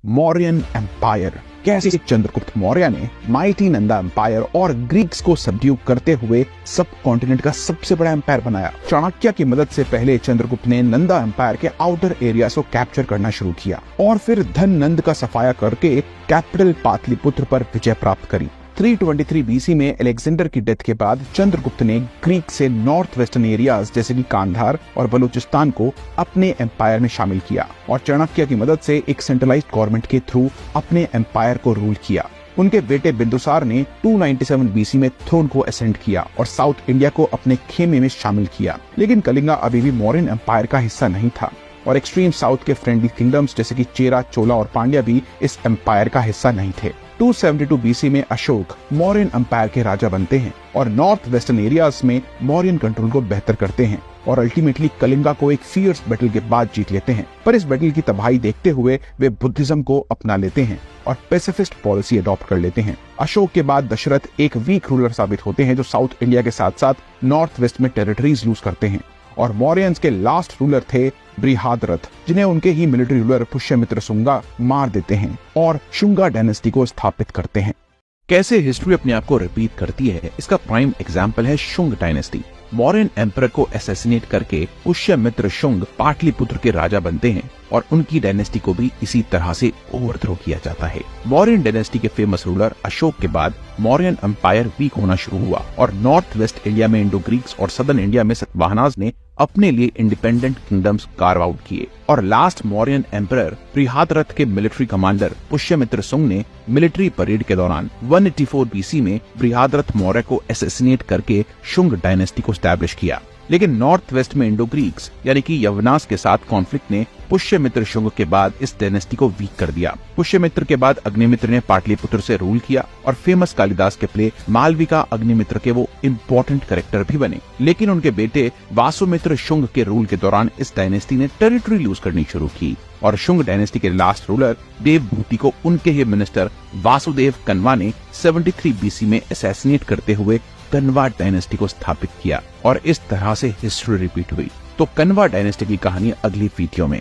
Mauryan empire. कैसे चंद्रगुप्त मौर्य ने mighty Nanda empire और ग्रीक्स को सबड्यू करते हुए सब कॉन्टिनेंट का सबसे बड़ा एम्पायर बनाया। चाणक्य की मदद से पहले चंद्रगुप्त ने नंदा एम्पायर के आउटर एरिया को कैप्चर करना शुरू किया और फिर धन नंद का सफाया करके कैपिटल पाटलिपुत्र पर विजय प्राप्त करी। 323 बीसी में अलेक्जेंडर की डेथ के बाद चंद्रगुप्त ने ग्रीक से नॉर्थ वेस्टर्न एरियाज जैसे कि कांधार और बलूचिस्तान को अपने एम्पायर में शामिल किया और चाणक्य की मदद से एक सेंट्रलाइज्ड गवर्नमेंट के थ्रू अपने एम्पायर को रूल किया। उनके बेटे बिंदुसार ने 297 बीसी में थ्रोन को असेंड किया और साउथ इंडिया को अपने खेमे में शामिल किया। लेकिन कलिंगा अभी भी मौर्यन एम्पायर का हिस्सा नहीं था और एक्सट्रीम साउथ के फ्रेंडली किंगडम्स जैसे कि चेरा, चोला और पांड्या भी इस एम्पायर का हिस्सा नहीं थे। 272 बीसी में अशोक मौर्यन एम्पायर के राजा बनते हैं और नॉर्थ वेस्टर्न एरियाज में मौर्यन कंट्रोल को बेहतर करते हैं और अल्टीमेटली कलिंगा को एक फियर्स बैटल के बाद जीत लेते हैं। पर इस बैटल की तबाही देखते हुए वे बुद्धिज्म को अपना लेते हैं और पैसिफिस्ट पॉलिसी अडॉप्ट कर लेते हैं। अशोक के बाद दशरथ एक वीक रूलर साबित होते हैं जो साउथ इंडिया के साथ साथ नॉर्थ वेस्ट में टेरिटरीज लूज करते हैं और मौर्यंस के लास्ट रूलर थे बृहद्रथ, जिन्हें उनके ही मिलिट्री रूलर पुष्यमित्र शुंगा मार देते हैं और शुंगा डायनेस्टी को स्थापित करते हैं। कैसे हिस्ट्री अपने आप को रिपीट करती है, इसका प्राइम एग्जाम्पल है शुंग डायनेस्टी। मौर्यन एम्परर को असैसिनेट करके पुष्यमित्र शुंग पाटलिपुत्र के राजा बनते हैं और उनकी डायनेस्टी को भी इसी तरह से ओवरथ्रो किया जाता है। मौर्यन डायनेस्टी के फेमस रूलर अशोक के बाद मौर्यन एम्पायर वीक होना शुरू हुआ और नॉर्थ वेस्ट इंडिया में इंडो ग्रीक्स और सदर्न इंडिया में सातवाहनाज ने अपने लिए इंडिपेंडेंट किंगडम्स कार्व आउट किए और लास्ट मौर्यन एम्परर बृहद्रथ के मिलिट्री कमांडर पुष्यमित्र शुंग ने मिलिट्री परेड के दौरान 184 बीसी में बृहद्रथ मौर्य को असैसिनेट करके शुंग डायनेस्टी को स्टैब्लिश किया। लेकिन नॉर्थ वेस्ट में इंडो ग्रीक्स यानी कि यवनास के साथ कॉन्फ्लिक्ट ने पुष्यमित्र शुंग के बाद इस डायनेस्टी को वीक कर दिया। पुष्यमित्र के बाद अग्निमित्र ने पाटलिपुत्र से रूल किया और फेमस कालिदास के प्ले मालविका अग्निमित्र के वो इम्पोर्टेंट कैरेक्टर भी बने। लेकिन उनके बेटे वासुमित्र शुंग के रूल के दौरान इस डायनेस्टी ने टेरिटरी लूज करनी शुरू की और शुंग डायनेस्टी के लास्ट रूलर देवभूति को उनके ही मिनिस्टर वासुदेव कन्वा ने 73 बीसी में असैसिनेट करते हुए कन्वा डायनेस्टी को स्थापित किया और इस तरह से हिस्ट्री रिपीट हुई। तो कन्वा डायनेस्टी की कहानी अगली वीडियो में।